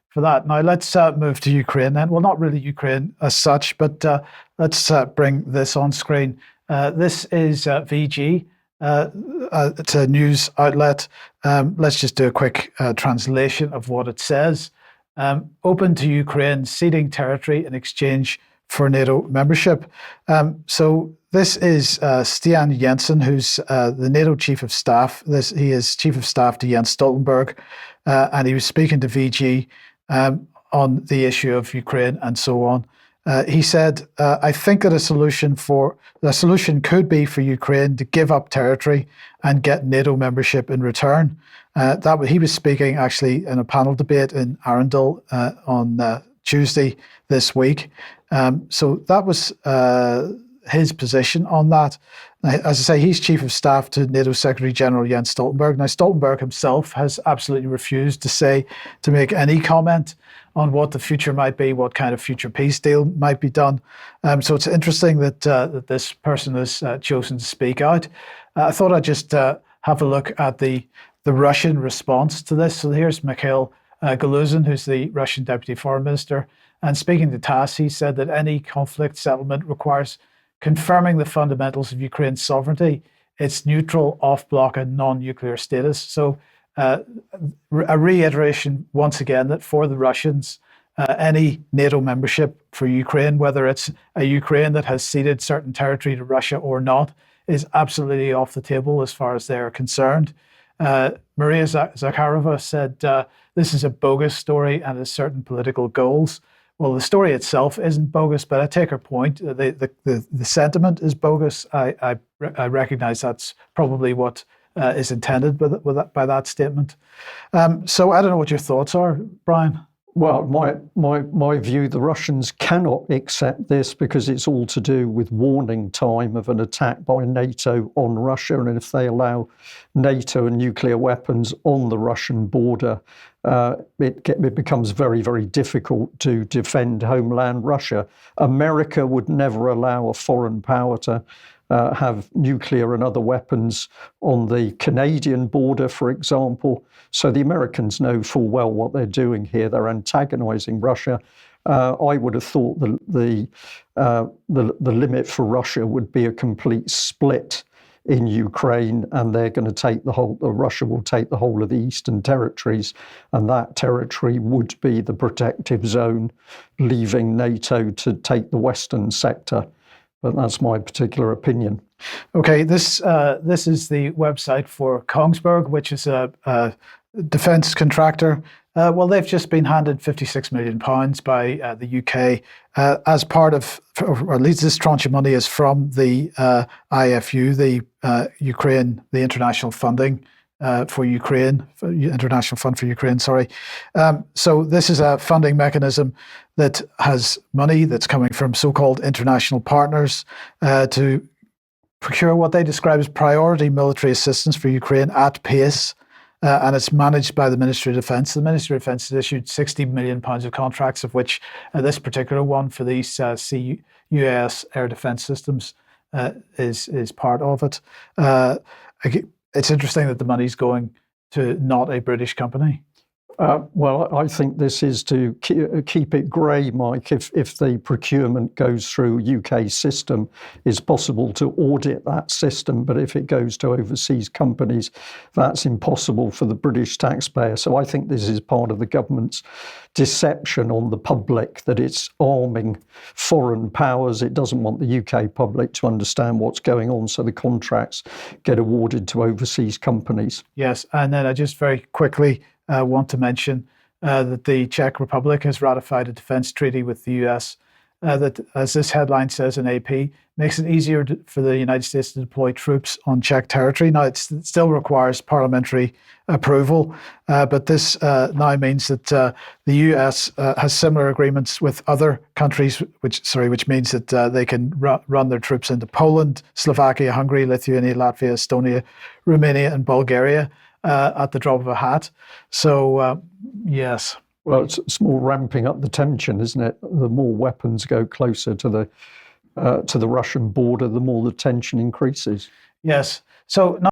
for that. Now let's move to Ukraine then. Well, not really Ukraine as such, but let's bring this on screen. This is VG. It's a news outlet. Let's just do a quick translation of what it says. Open to Ukraine ceding territory in exchange for NATO membership. So this is Stian Jensen, who's the NATO Chief of Staff. He is Chief of Staff to Jens Stoltenberg, and he was speaking to VG on the issue of Ukraine and so on. He said, I think that the solution could be for Ukraine to give up territory and get NATO membership in return. He was speaking actually in a panel debate in Arundel on Tuesday this week. So that was his position on that. As I say, he's Chief of Staff to NATO Secretary General Jens Stoltenberg. Now, Stoltenberg himself has absolutely refused to make any comment on what the future might be, what kind of future peace deal might be done. So it's interesting that this person has chosen to speak out. I thought I'd just have a look at the Russian response to this. So here's Mikhail Galuzin, who's the Russian Deputy Foreign Minister. And speaking to TASS, he said that any conflict settlement requires confirming the fundamentals of Ukraine's sovereignty, its neutral, off-bloc and non-nuclear status. So a reiteration once again that for the Russians, any NATO membership for Ukraine, whether it's a Ukraine that has ceded certain territory to Russia or not, is absolutely off the table as far as they're concerned. Maria Zakharova said this is a bogus story and has certain political goals. Well, the story itself isn't bogus, but I take her point. The sentiment is bogus. I recognize that's probably what is intended by that statement. So I don't know what your thoughts are, Brian. Well, my view, the Russians cannot accept this because it's all to do with warning time of an attack by NATO on Russia. And if they allow NATO and nuclear weapons on the Russian border, it becomes very, very difficult to defend homeland Russia. America would never allow a foreign power to have nuclear and other weapons on the Canadian border, for example. So the Americans know full well what they're doing here. They're antagonizing Russia. I would have thought the limit for Russia would be a complete split in Ukraine, and they're going to take Russia will take the whole of the eastern territories, and that territory would be the protective zone, leaving NATO to take the western sector. But that's my particular opinion. Okay, this is the website for Kongsberg, which is a defence contractor. Well, they've just been handed £56 million by the UK as part of, or at least this tranche of money is from the IFU, the International Funding for Ukraine, International Fund for Ukraine, sorry. So this is a funding mechanism that has money that's coming from so-called international partners to procure what they describe as priority military assistance for Ukraine at pace. And it's managed by the Ministry of Defence. The Ministry of Defence has issued £60 million of contracts, of which this particular one for these C-UAS air defence systems is part of it. It's interesting that the money's going to not a British company. Well, I think this is to keep it grey, Mike. If the procurement goes through UK system, it's possible to audit that system. But if it goes to overseas companies, that's impossible for the British taxpayer. So I think this is part of the government's deception on the public that it's arming foreign powers. It doesn't want the UK public to understand what's going on. So the contracts get awarded to overseas companies. Yes. And then I just very quickly want to mention that the Czech Republic has ratified a defence treaty with the US that, as this headline says in AP, makes it easier for the United States to deploy troops on Czech territory. Now, it still requires parliamentary approval, but this now means that the US has similar agreements with other countries, which means that they can run their troops into Poland, Slovakia, Hungary, Lithuania, Latvia, Estonia, Romania, and Bulgaria at the drop of a hat. So, yes. Well, it's more ramping up the tension, isn't it? The more weapons go closer to the Russian border, the more the tension increases. Yes. So.